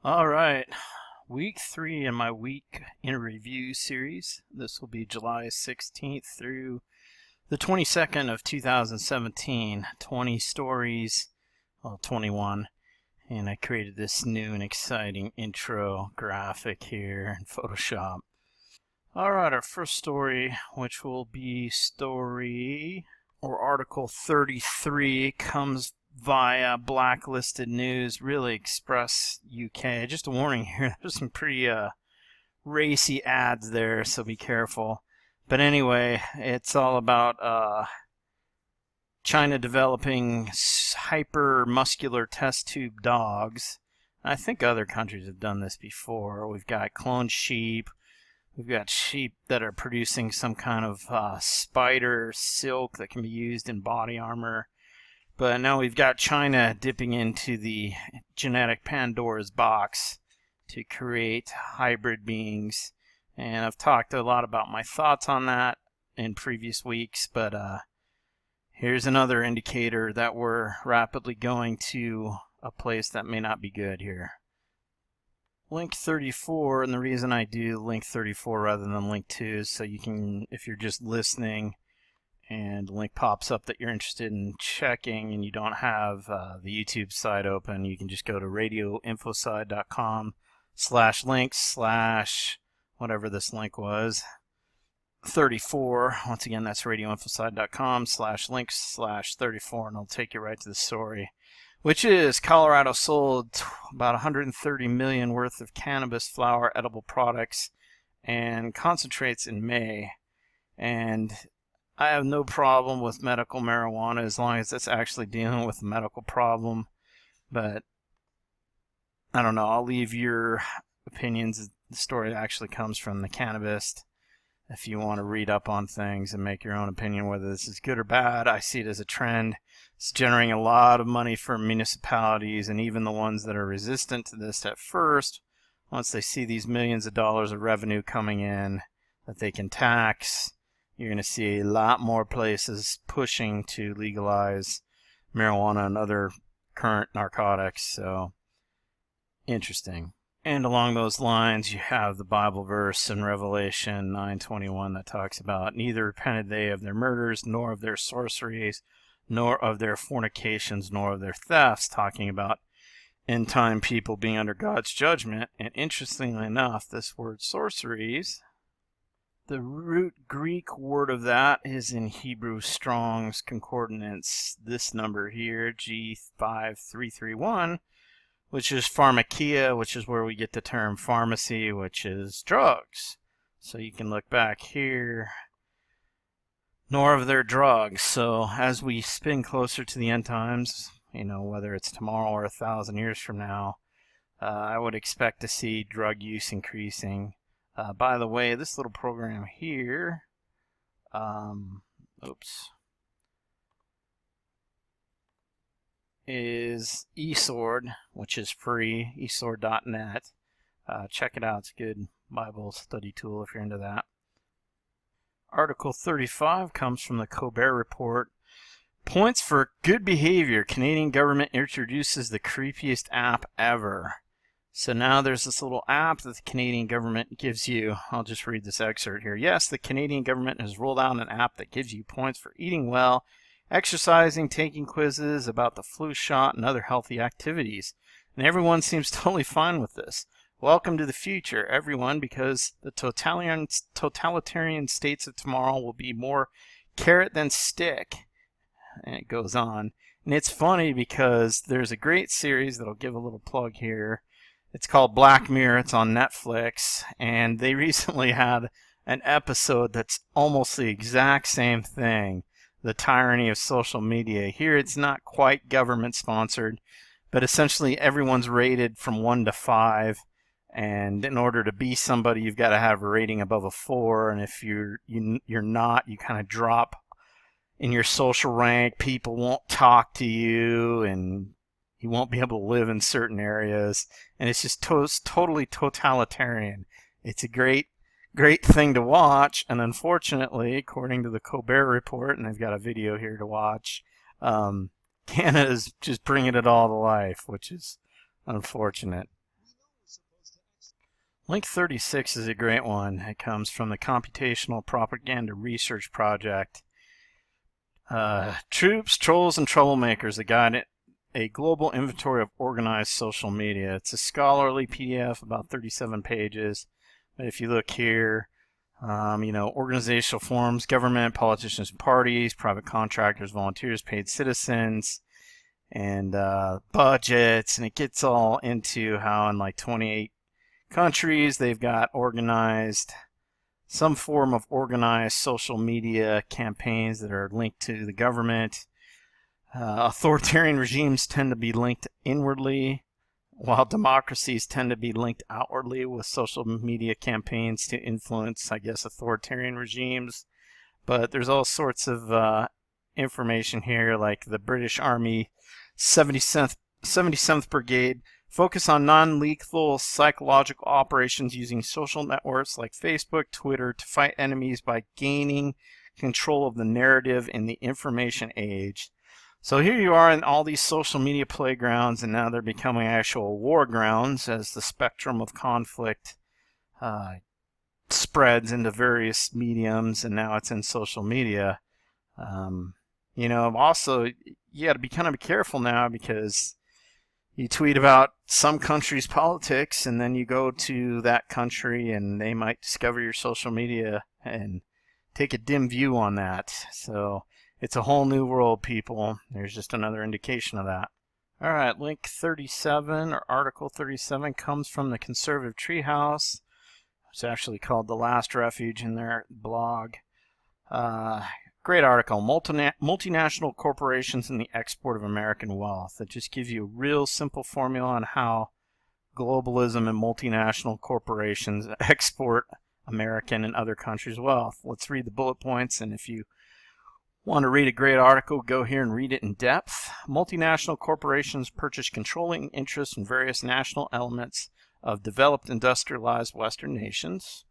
All right, week 3 in my week in review series. This will be July 16th through the 22nd of 2017. 20 stories, well, 21. And I created this new and exciting intro graphic here in Photoshop. All right, our first story, which will be story or article 33, comes via Blacklisted News, Really Express UK. Just a warning here, there's some pretty racy ads there, so be careful. But anyway, it's all about China developing hyper muscular test tube dogs. I think other countries have done this before. We've got cloned sheep. We've got sheep that are producing some kind of spider silk that can be used in body armor. But now we've got China dipping into the genetic Pandora's box to create hybrid beings. And I've talked a lot about my thoughts on that in previous weeks, but here's another indicator that we're rapidly going to a place that may not be good here. Link 34, and the reason I do link 34 rather than link 2 is so you can, if you're just listening and the link pops up that you're interested in checking and you don't have the YouTube site open, you can just go to radioinfoside.com/links/ whatever this link was, 34. Once again, that's radioinfoside.com/links/34, and it'll take you right to the story, which is Colorado sold about 130 million worth of cannabis flower edible products and concentrates in May. And I have no problem with medical marijuana as long as it's actually dealing with a medical problem. But I don't know, I'll leave your opinions. The story actually comes from the Cannabist. If you want to read up on things and make your own opinion whether this is good or bad, I see it as a trend. It's generating a lot of money for municipalities, and even the ones that are resistant to this at first, once they see these millions of dollars of revenue coming in that they can tax, you're going to see a lot more places pushing to legalize marijuana and other current narcotics. So, interesting. And along those lines, you have the Bible verse in Revelation 9:21 that talks about, neither repented they of their murders, nor of their sorceries, nor of their fornications, nor of their thefts, talking about end-time people being under God's judgment. And interestingly enough, this word sorceries, the root Greek word of that is in Hebrew Strong's Concordance, this number here, G5331, which is pharmakia, which is where we get the term pharmacy, which is drugs. So you can look back here, nor of their drugs. So as we spin closer to the end times, you know, whether it's tomorrow or 1,000 years from now, I would expect to see drug use increasing. By the way, this little program here, is eSword, which is free, eSword.net. Check it out. It's a good Bible study tool if you're into that. Article 35 comes from the Colbert Report. Points for good behavior. Canadian government introduces the creepiest app ever. So now there's this little app that the Canadian government gives you. I'll just read this excerpt here. Yes, the Canadian government has rolled out an app that gives you points for eating well, exercising, taking quizzes about the flu shot, and other healthy activities. And everyone seems totally fine with this. Welcome to the future, everyone, because the totalitarian states of tomorrow will be more carrot than stick. And it goes on. And it's funny because there's a great series that I'll give a little plug here. It's called Black Mirror. It's on Netflix. And they recently had an episode that's almost the exact same thing. The tyranny of social media. Here it's not quite government sponsored, but essentially everyone's rated from 1 to 5, and in order to be somebody you've got to have a rating above a 4, and if you're not, you kind of drop in your social rank. People won't talk to you, and you won't be able to live in certain areas, and it's just totally totalitarian. It's a great thing to watch, and unfortunately, according to the Colbert Report, and they've got a video here to watch, Canada's just bringing it all to life, which is unfortunate. Link 36 is a great one. It comes from the Computational Propaganda Research Project. Troops, Trolls, and Troublemakers, a global inventory of organized social media. It's a scholarly PDF, about 37 pages. But if you look here, organizational forms, government, politicians and parties, private contractors, volunteers, paid citizens, and budgets, and it gets all into how in like 28 countries they've got some form of organized social media campaigns that are linked to the government. Authoritarian regimes tend to be linked inwardly, while democracies tend to be linked outwardly with social media campaigns to influence, I guess, authoritarian regimes. But there's all sorts of information here, like the British Army 77th Brigade focus on non-lethal psychological operations using social networks like Facebook, Twitter to fight enemies by gaining control of the narrative in the information age. So here you are in all these social media playgrounds, and now they're becoming actual war grounds as the spectrum of conflict spreads into various mediums, and now it's in social media. Also, you got to be kind of careful now, because you tweet about some country's politics, and then you go to that country and they might discover your social media and take a dim view on that. So it's a whole new world, people. There's just another indication of that. All right, link 37 or article 37 comes from the Conservative Treehouse. It's actually called The Last Refuge in their blog. Great article, Multinational Corporations and the Export of American Wealth. It just gives you a real simple formula on how globalism and multinational corporations export American and other countries' wealth. Let's read the bullet points, and if you want to read a great article, go here and read it in depth. Multinational corporations purchase controlling interests in various national elements of developed industrialized Western nations.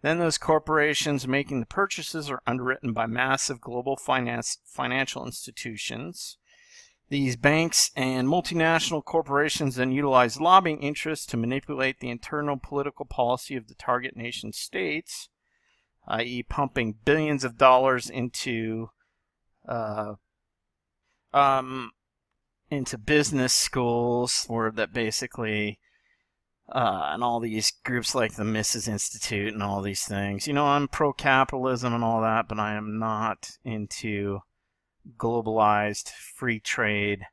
Then those corporations making the purchases are underwritten by massive global financial institutions. These banks and multinational corporations then utilize lobbying interests to manipulate the internal political policy of the target nation states, i.e. pumping billions of dollars into business schools, or that basically and all these groups like the Mises Institute and all these things. I'm pro-capitalism and all that, but I am not into globalized free trade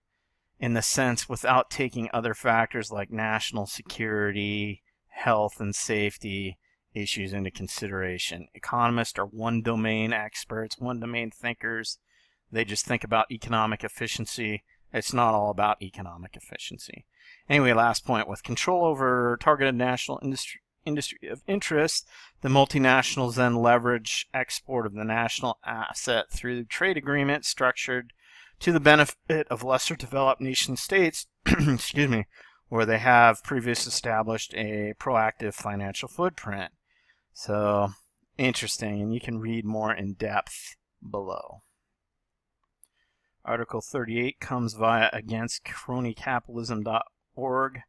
in the sense without taking other factors like national security, health, and safety issues into consideration. Economists are one domain experts, one domain thinkers. They just think about economic efficiency. It's not all about economic efficiency. Anyway, last point. With control over targeted national industry of interest, the multinationals then leverage export of the national asset through trade agreements structured to the benefit of lesser developed nation states, excuse me, where they have previously established a proactive financial footprint. So, interesting, and you can read more in depth below. Article 38 comes via againstcronycapitalism.org.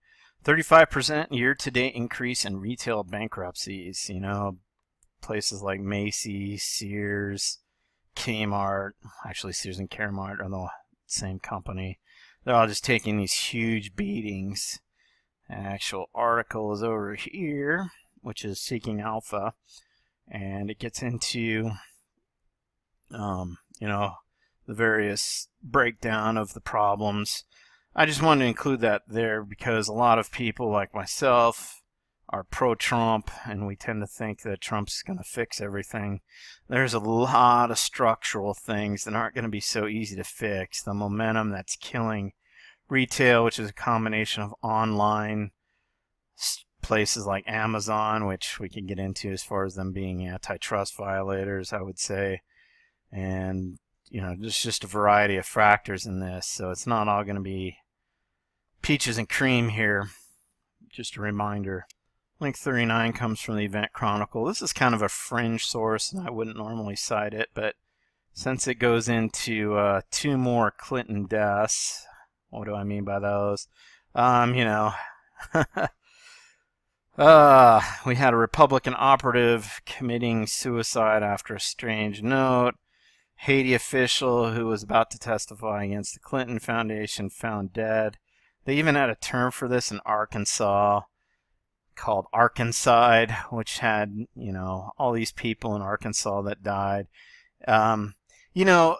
35% year-to-date increase in retail bankruptcies. Places like Macy's, Sears, Kmart. Actually, Sears and Kmart are the same company. They're all just taking these huge beatings. The actual article is over here, which is Seeking Alpha. And it gets into, the various breakdown of the problems. I just wanted to include that there because a lot of people like myself are pro-Trump, and we tend to think that Trump's going to fix everything. There's a lot of structural things that aren't going to be so easy to fix. The momentum that's killing retail, which is a combination of online places like Amazon, which we can get into as far as them being antitrust violators, I would say, and there's just a variety of factors in this, so it's not all going to be peaches and cream here. Just a reminder. Link 39 comes from the Event Chronicle. This is kind of a fringe source, and I wouldn't normally cite it, but since it goes into 2 more Clinton deaths, what do I mean by those? We had a Republican operative committing suicide after a strange note. Haiti official who was about to testify against the Clinton Foundation found dead. They even had a term for this in Arkansas called Arkancide, which had, all these people in Arkansas that died. Um, you know,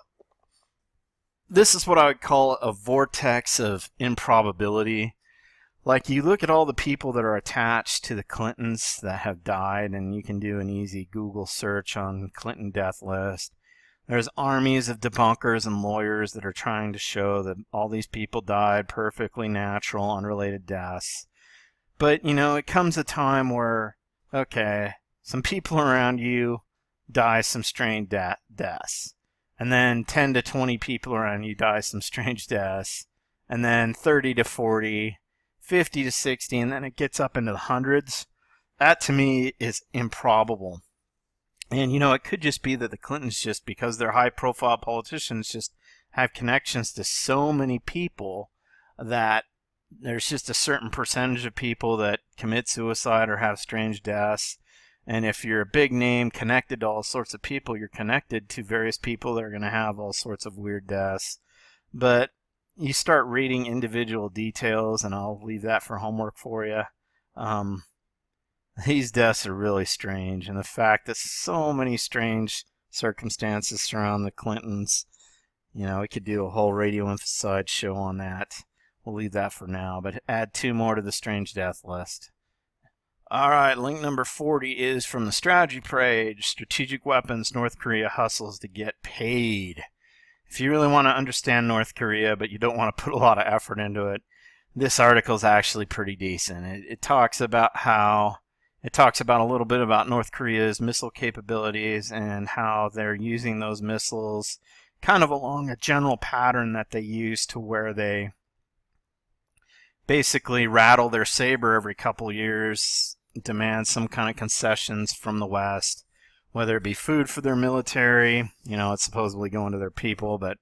this is what I would call a vortex of improbability. Like, you look at all the people that are attached to the Clintons that have died, and you can do an easy Google search on Clinton death list. There's armies of debunkers and lawyers that are trying to show that all these people died perfectly natural, unrelated deaths. But, it comes a time where, okay, some people around you die some strange deaths. And then 10 to 20 people around you die some strange deaths. And then 30 to 40, 50 to 60, and then it gets up into the hundreds. That, to me, is improbable. And, it could just be that the Clintons, just because they're high-profile politicians, just have connections to so many people that there's just a certain percentage of people that commit suicide or have strange deaths. And if you're a big name connected to all sorts of people, you're connected to various people that are going to have all sorts of weird deaths. But you start reading individual details, and I'll leave that for homework for you. These deaths are really strange, and the fact that so many strange circumstances surround the Clintons, we could do a whole radio emphasized show on that. We'll leave that for now, but add 2 more to the strange death list. All right, link number 40 is from the strategy page. Strategic weapons, North Korea hustles to get paid. If you really want to understand North Korea, but you don't want to put a lot of effort into it, this article is actually pretty decent. It talks about a little bit about North Korea's missile capabilities and how they're using those missiles kind of along a general pattern that they use, to where they basically rattle their saber every couple years, demand some kind of concessions from the West, whether it be food for their military. It's supposedly going to their people, but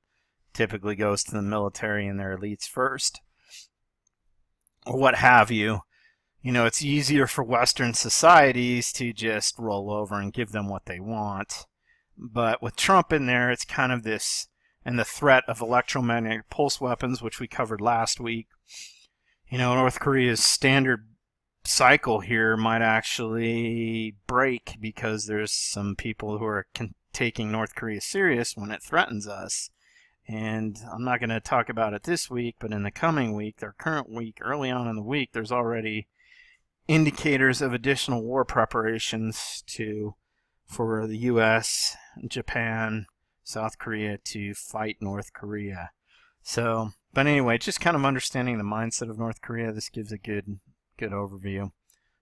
typically goes to the military and their elites first, or what have you. It's easier for Western societies to just roll over and give them what they want. But with Trump in there, it's kind of this, and the threat of electromagnetic pulse weapons, which we covered last week. North Korea's standard cycle here might actually break, because there's some people who are taking North Korea serious when it threatens us. And I'm not going to talk about it this week, but in the coming week, their current week, early on in the week, there's already indicators of additional war preparations for the U.S., Japan, South Korea to fight North Korea. But anyway, just kind of understanding the mindset of North Korea, this gives a good overview.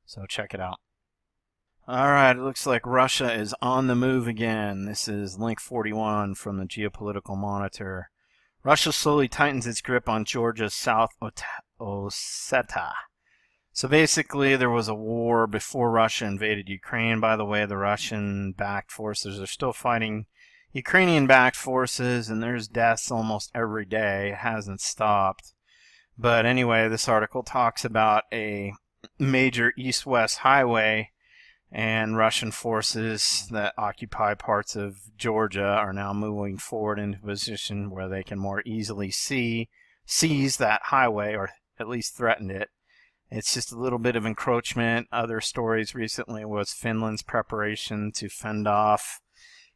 So check it out. All right, it looks like Russia is on the move again. This is link 41 from the Geopolitical Monitor. Russia slowly tightens its grip on Georgia's South Ossetia. So basically, there was a war before Russia invaded Ukraine. By the way, the Russian-backed forces are still fighting Ukrainian-backed forces, and there's deaths almost every day. It hasn't stopped. But anyway, this article talks about a major east-west highway, and Russian forces that occupy parts of Georgia are now moving forward into a position where they can more easily seize that highway, or at least threaten it. It's just a little bit of encroachment. Other stories recently was Finland's preparation to fend off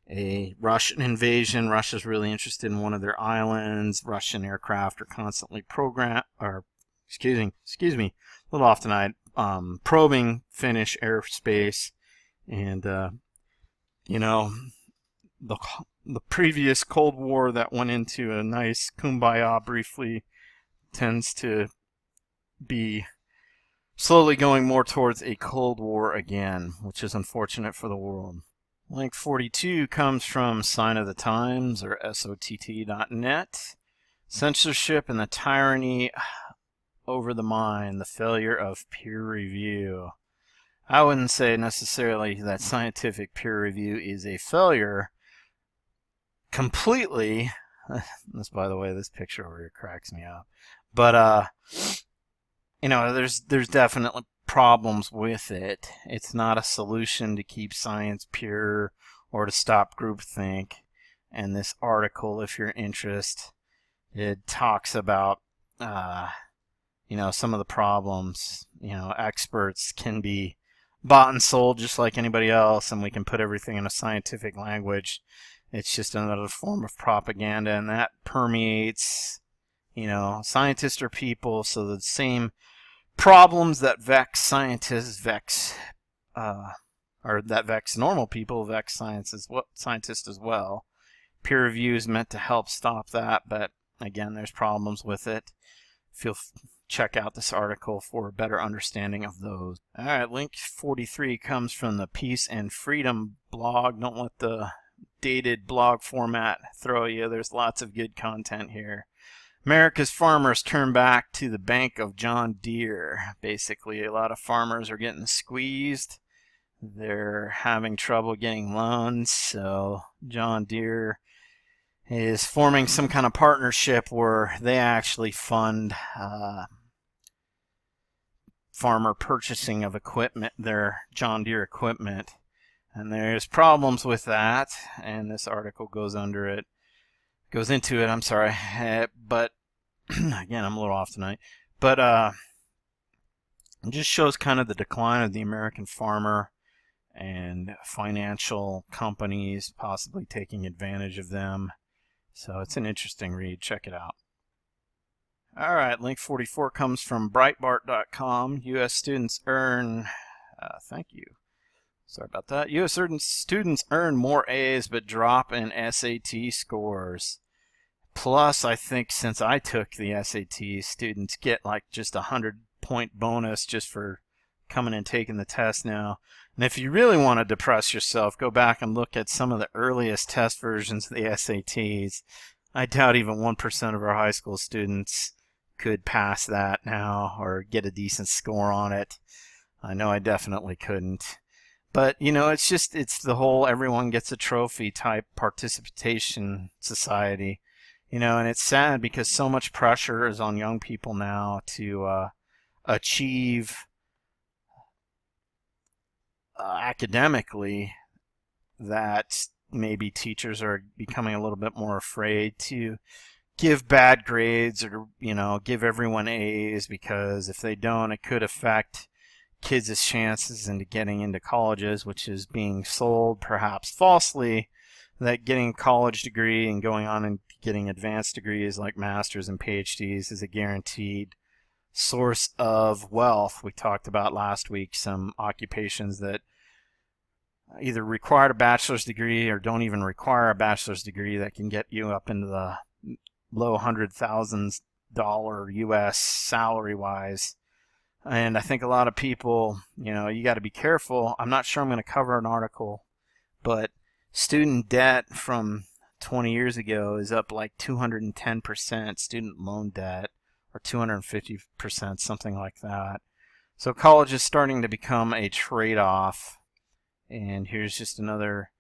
a Russian invasion. Russia's really interested in one of their islands. Russian aircraft are constantly probing Finnish airspace. And, the previous Cold War that went into a nice kumbaya briefly tends to be slowly going more towards a Cold War again, which is unfortunate for the world. Link 42 comes from Sign of the Times, or SOTT.net. Censorship and the tyranny over the mind, the failure of peer review. I wouldn't say necessarily that scientific peer review is a failure completely. This, by the way, this picture over here cracks me up. But, there's definitely problems with it. It's not a solution to keep science pure or to stop groupthink. And this article, if you're interested, it talks about some of the problems. Experts can be bought and sold just like anybody else, and we can put everything in a scientific language. It's just another form of propaganda, and that permeates. Scientists are people, so the same problems that vex scientists or that vex normal people vex scientists as well. Peer review is meant to help stop that, but again, there's problems with it. Check out this article for a better understanding of those. All right, link 43 comes from the Peace and Freedom blog. Don't let the dated blog format throw you. There's lots of good content here. America's farmers turn back to the bank of John Deere. Basically, a lot of farmers are getting squeezed. They're having trouble getting loans, so John Deere is forming some kind of partnership where they actually fund farmer purchasing of equipment, their John Deere equipment. And there's problems with that, and this article goes into it. But again, I'm a little off tonight. But it just shows kind of the decline of the American farmer and financial companies possibly taking advantage of them. So it's an interesting read. Check it out. All right, link 44 comes from Breitbart.com. U.S. students earn, thank you. Sorry about that. U.S. students earn more A's but drop in SAT scores. Plus, I think since I took the SAT, students get like just a 100-point bonus just for coming and taking the test now. And if you really want to depress yourself, go back and look at some of the earliest test versions of the SATs. I doubt even 1% of our high school students could pass that now or get a decent score on it. I know I definitely couldn't. But, it's the whole everyone gets a trophy type participation society. And it's sad because so much pressure is on young people now to achieve academically that maybe teachers are becoming a little bit more afraid to give bad grades or, give everyone A's, because if they don't, it could affect kids' chances into getting into colleges, which is being sold perhaps falsely, that getting a college degree and going on and getting advanced degrees like masters and PhDs is a guaranteed source of wealth. We talked about last week some occupations that either require a bachelor's degree or don't even require a bachelor's degree that can get you up into the low $100,000 US salary wise. And I think a lot of people, you got to be careful. I'm not sure I'm going to cover an article, but student debt from 20 years ago is up like 210%, student loan debt, or 250%, something like that. So college is starting to become a trade-off. And here's just another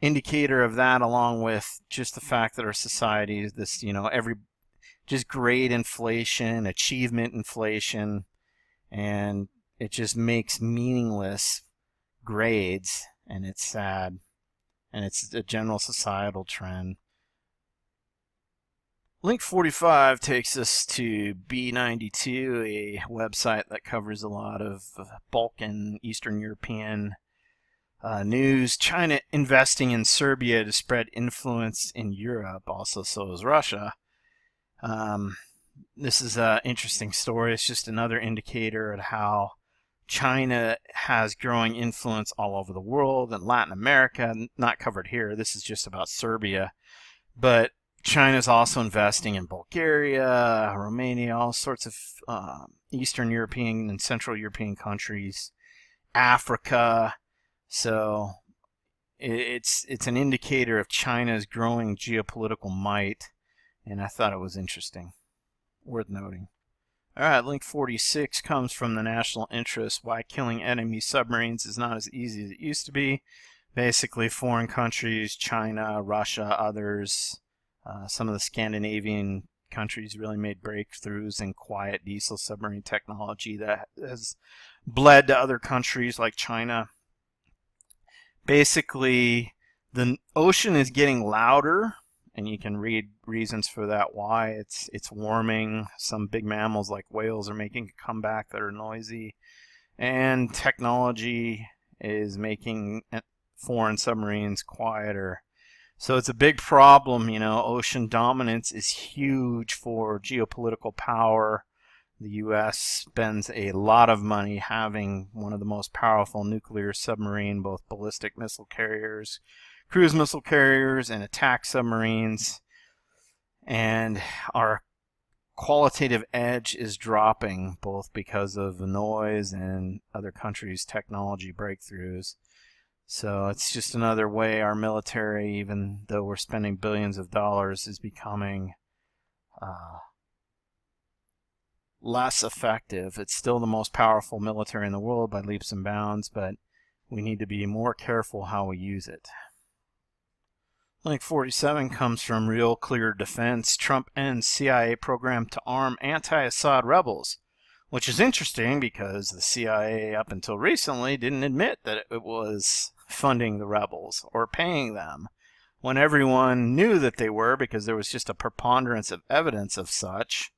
indicator of that, along with just the fact that our society is this, just grade inflation, achievement inflation, and it just makes meaningless grades, and it's sad, and it's a general societal trend. Link 45 takes us to B92, a website that covers a lot of Balkan, Eastern European news. China investing in Serbia to spread influence in Europe. Also, so is Russia. This is an interesting story. It's just another indicator of how China has growing influence all over the world and Latin America. Not covered here. This is just about Serbia. But China is also investing in Bulgaria, Romania, all sorts of Eastern European and Central European countries, Africa. So it's an indicator of China's growing geopolitical might, and I thought it was interesting, worth noting. All right, link 46 comes from the National Interest: Why Killing Enemy Submarines is Not as Easy as It Used to Be. Basically, foreign countries, China, Russia, others, some of the Scandinavian countries really made breakthroughs in quiet diesel submarine technology that has bled to other countries like China. Basically, the ocean is getting louder, and you can read reasons for that, why. It's warming. Some big mammals like whales are making a comeback that are noisy, and technology is making foreign submarines quieter. So it's a big problem. Ocean dominance is huge for geopolitical power. The U.S. spends a lot of money having one of the most powerful nuclear submarine, both ballistic missile carriers, cruise missile carriers, and attack submarines. And our qualitative edge is dropping, both because of the noise and other countries' technology breakthroughs. So it's just another way our military, even though we're spending billions of dollars, is becoming less effective. It's still the most powerful military in the world by leaps and bounds, but we need to be more careful how we use it. Link 47 comes from Real Clear Defense. Trump ends CIA program to arm anti-Assad rebels, which is interesting because the CIA up until recently didn't admit that it was funding the rebels or paying them, when everyone knew that they were, because there was just a preponderance of evidence of such.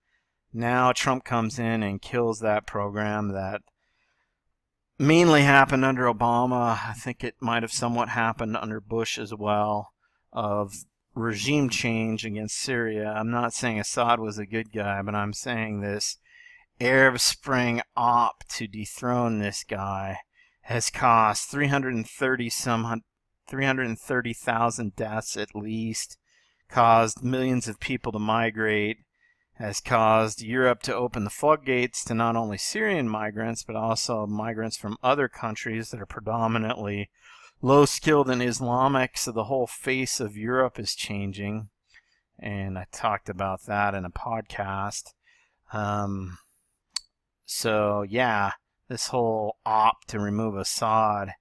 Now Trump comes in and kills that program that mainly happened under Obama. I think it might have somewhat happened under Bush as well, of regime change against Syria. I'm not saying Assad was a good guy, but I'm saying this Arab Spring op to dethrone this guy has cost 330,000 deaths at least, caused millions of people to migrate, has caused Europe to open the floodgates to not only Syrian migrants, but also migrants from other countries that are predominantly low-skilled and Islamic, so the whole face of Europe is changing, and I talked about that in a podcast. So yeah, this whole op to remove Assad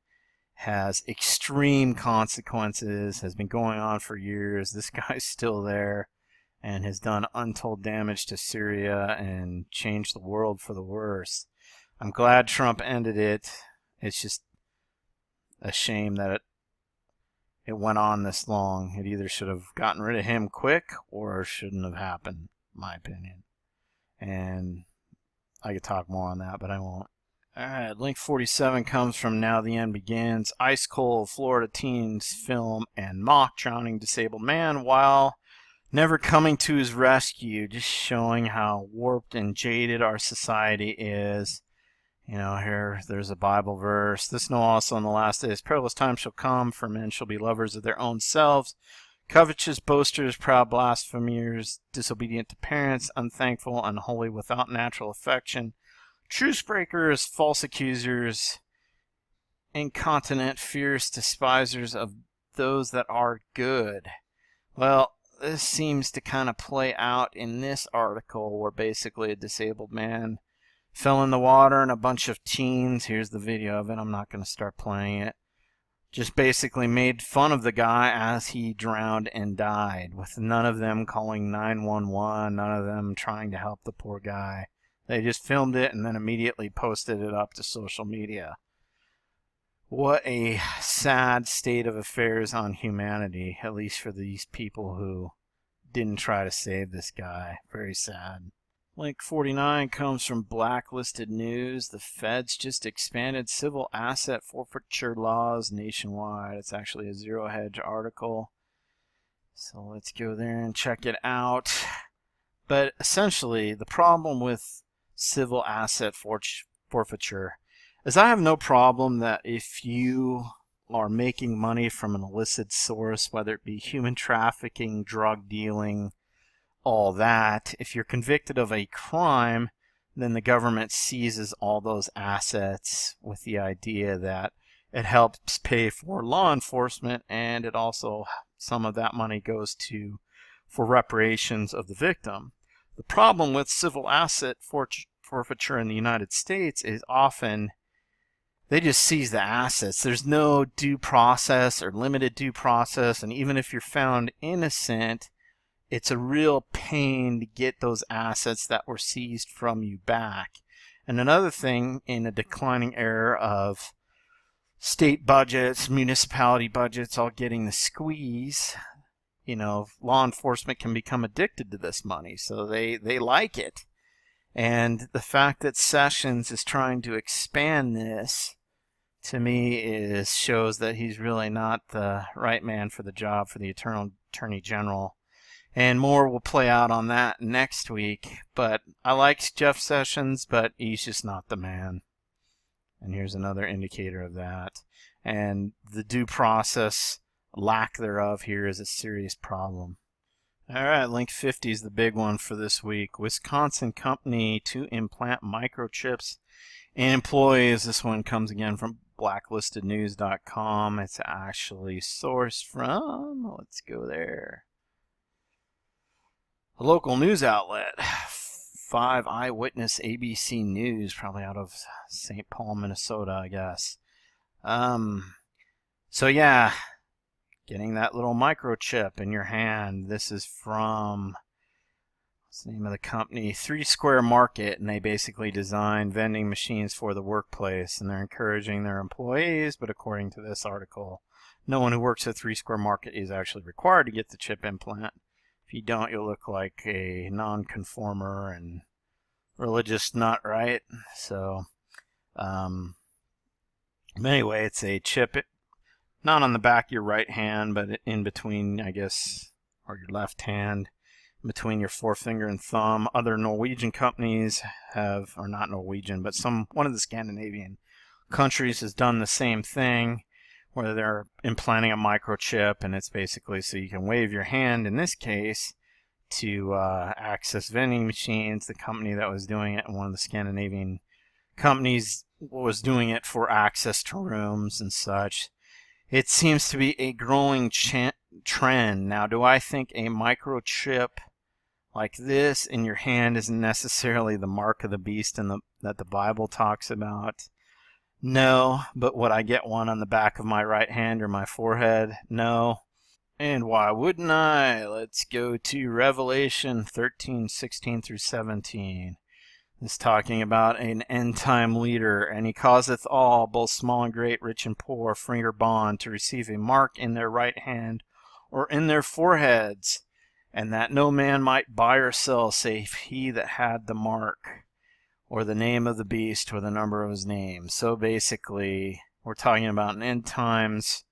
has extreme consequences, has been going on for years. This guy's still there and has done untold damage to Syria and changed the world for the worse. I'm glad Trump ended it. It's just a shame that it went on this long. It either should have gotten rid of him quick or shouldn't have happened, in my opinion. And I could talk more on that, but I won't. Alright, link 47 comes from Now the End Begins. Ice cold Florida teens film and mock drowning disabled man while never coming to his rescue, just showing how warped and jaded our society is. Here there's a Bible verse. This know also in the last days perilous times shall come, for men shall be lovers of their own selves, covetous, boasters, proud, blasphemers, disobedient to parents, unthankful, unholy, without natural affection, truce breakers, false accusers, incontinent, fierce, despisers of those that are good. Well, this seems to kind of play out in this article, where basically a disabled man fell in the water and a bunch of teens, here's the video of it, I'm not going to start playing it, just basically made fun of the guy as he drowned and died, with none of them calling 911, none of them trying to help the poor guy. They just filmed it and then immediately posted it up to social media. What a sad state of affairs on humanity, at least for these people who didn't try to save this guy. Very sad. Link 49 comes from Blacklisted News. The feds just expanded civil asset forfeiture laws nationwide. It's actually a Zero Hedge article. So let's go there and check it out. But essentially, the problem with civil asset forfeiture is I have no problem that if you are making money from an illicit source, whether it be human trafficking, drug dealing, all that, if you're convicted of a crime, then the government seizes all those assets with the idea that it helps pay for law enforcement, and it also, some of that money goes for reparations of the victim. The problem with civil asset forfeiture in the United States is often they just seize the assets. There's no due process or limited due process, and even if you're found innocent, it's a real pain to get those assets that were seized from you back. And another thing, in a declining era of state budgets, municipality budgets all getting the squeeze, you know, law enforcement can become addicted to this money, so they like it. And the fact that Sessions is trying to expand this, to me, shows that he's really not the right man for the job for the Attorney General. And more will play out on that next week. But I like Jeff Sessions, but he's just not the man. And here's another indicator of that. And the due process, lack thereof here, is a serious problem. All right, link 50 is the big one for this week. Wisconsin company to implant microchips in employees. This one comes again from blacklistednews.com. It's actually sourced from, let's go there, a local news outlet, 5 Eyewitness ABC News, probably out of St. Paul, Minnesota, I guess. So yeah, getting that little microchip in your hand. This is from, what's the name of the company? 3 Square Market, and they basically design vending machines for the workplace, and they're encouraging their employees, but according to this article, no one who works at 3 Square Market is actually required to get the chip implant. If you don't, you'll look like a non-conformer and religious nut, right? So, anyway, it's a chip, not on the back of your right hand, but in between, I guess, or your left hand, between your forefinger and thumb. Other Norwegian companies have, or not Norwegian, but one of the Scandinavian countries has done the same thing, where they're implanting a microchip, and it's basically so you can wave your hand, in this case, to access vending machines. The company that was doing it, one of the Scandinavian companies, was doing it for access to rooms and such. It seems to be a growing trend. Now, do I think a microchip like this in your hand is necessarily the mark of the beast that the Bible talks about? No. But would I get one on the back of my right hand or my forehead? No. And why wouldn't I? Let's go to Revelation 13:16 through 17. It's talking about an end-time leader, and he causeth all, both small and great, rich and poor, free or bond, to receive a mark in their right hand or in their foreheads, and that no man might buy or sell save he that had the mark, or the name of the beast, or the number of his name. So basically, we're talking about an end times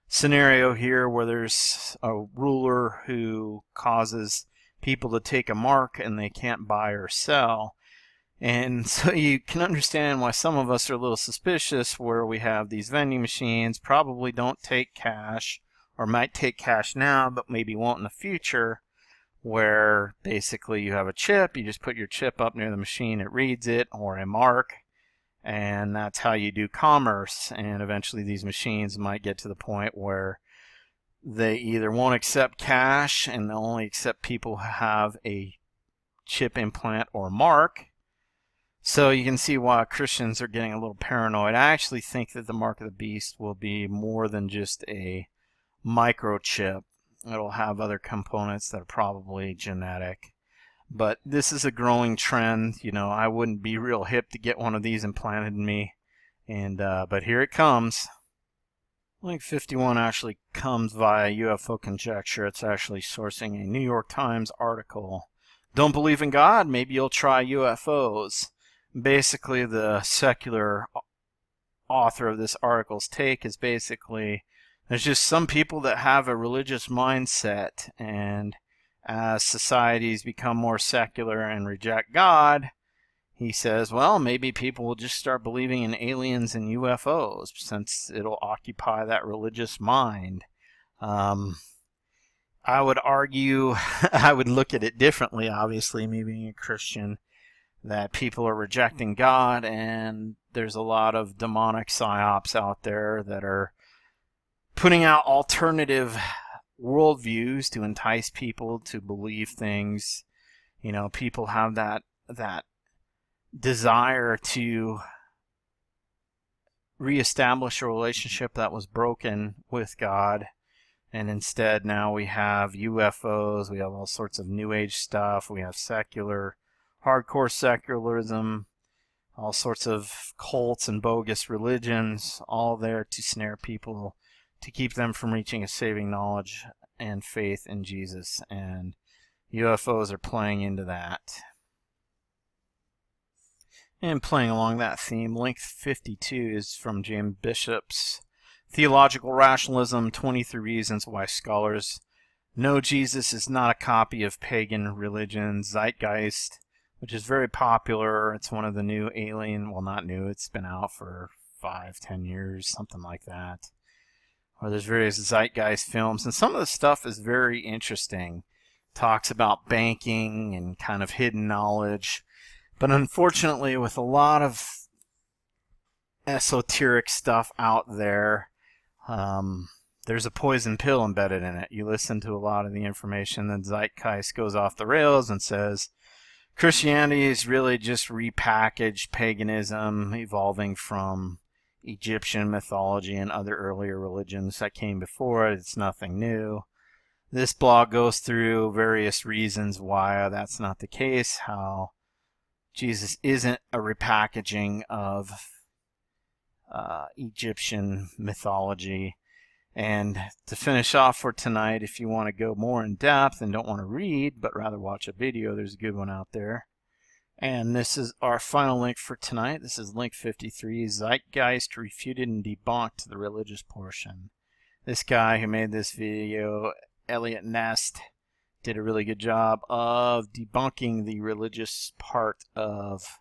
scenario here where there's a ruler who causes people to take a mark and they can't buy or sell. And so you can understand why some of us are a little suspicious, where we have these vending machines, probably don't take cash, or might take cash now but maybe won't in the future, where basically you have a chip, you just put your chip up near the machine, it reads it, or a mark, and that's how you do commerce. And eventually these machines might get to the point where they either won't accept cash and they'll only accept people who have a chip implant or mark. So you can see why Christians are getting a little paranoid. I actually think that the mark of the beast will be more than just a microchip. It'll have other components that are probably genetic. But this is a growing trend. You know, I wouldn't be real hip to get one of these implanted in me. And but here it comes. Link 51 actually comes via UFO conjecture. It's actually sourcing a New York Times article. Don't believe in God? Maybe you'll try UFOs. Basically, the secular author of this article's take is basically, there's just some people that have a religious mindset, and as societies become more secular and reject God, he says, well, maybe people will just start believing in aliens and UFOs, since it'll occupy that religious mind. I would argue, I would look at it differently, obviously, me being a Christian, that people are rejecting God, and there's a lot of demonic psyops out there that are putting out alternative worldviews to entice people to believe things. You know, people have that desire to reestablish a relationship that was broken with God, And instead now we have UFOs, we have all sorts of New Age stuff, we have secular, hardcore secularism, all sorts of cults and bogus religions, all there to snare people, to keep them from reaching a saving knowledge and faith in Jesus. And UFOs are playing into that. And playing along that theme, link 52 is from James Bishop's Theological Rationalism, 23 Reasons Why Scholars Know Jesus is Not a Copy of Pagan Religion, Zeitgeist, which is very popular. It's one of the new alien, well, not new, it's been out for 5-10 years, something like that. Or there's various Zeitgeist films, and some of the stuff is very interesting. Talks about banking and kind of hidden knowledge. But unfortunately, with a lot of esoteric stuff out there, there's a poison pill embedded in it. You listen to a lot of the information, then Zeitgeist goes off the rails and says Christianity is really just repackaged paganism evolving from Egyptian mythology and other earlier religions that came before it. It's nothing new. This blog goes through various reasons why that's not the case, how Jesus isn't a repackaging of Egyptian mythology. And to finish off for tonight, if you want to go more in depth and don't want to read, but rather watch a video, there's a good one out there. And this is our final link for tonight. This is link 53, Zeitgeist Refuted and Debunked, the religious portion. This guy who made this video, Elliott Nest, did a really good job of debunking the religious part of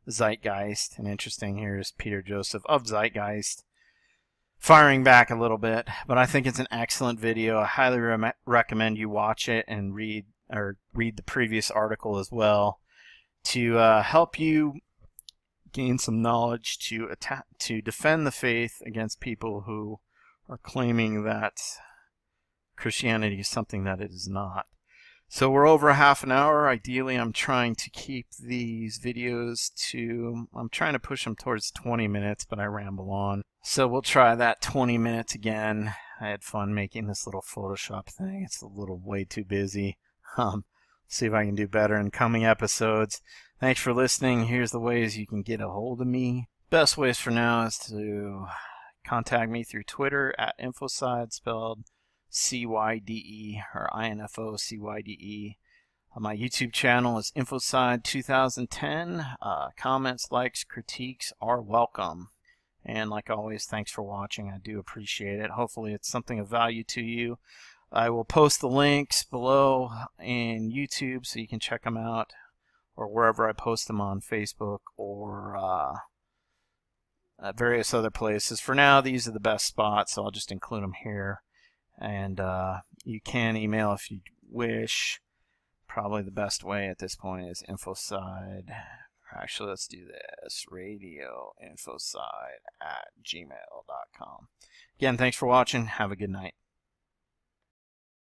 Zeitgeist. And interesting here is Peter Joseph of Zeitgeist firing back a little bit, but I think it's an excellent video. I highly recommend you watch it and read the previous article as well to help you gain some knowledge to defend the faith against people who are claiming that Christianity is something that it is not. So we're over a half an hour. Ideally, I'm trying to keep these videos I'm trying to push them towards 20 minutes, but I ramble on. So we'll try that 20 minutes again. I had fun making this little Photoshop thing. It's a little way too busy. See if I can do better in coming episodes. Thanks for listening. Here's the ways you can get a hold of me. Best ways for now is to contact me through Twitter at Infocide, spelled CYDE or INFOCYDE. My YouTube channel is Infocide 2010. Comments, likes, critiques are welcome. And like always, thanks for watching. I do appreciate it. Hopefully it's something of value to you. I will post the links below in YouTube so you can check them out, or wherever I post them on Facebook or various other places. For now, these are the best spots, so I'll just include them here. And you can email if you wish. Probably the best way at this point is infocide. Actually, let's do this. radioinfocide@gmail.com. Again, thanks for watching. Have a good night.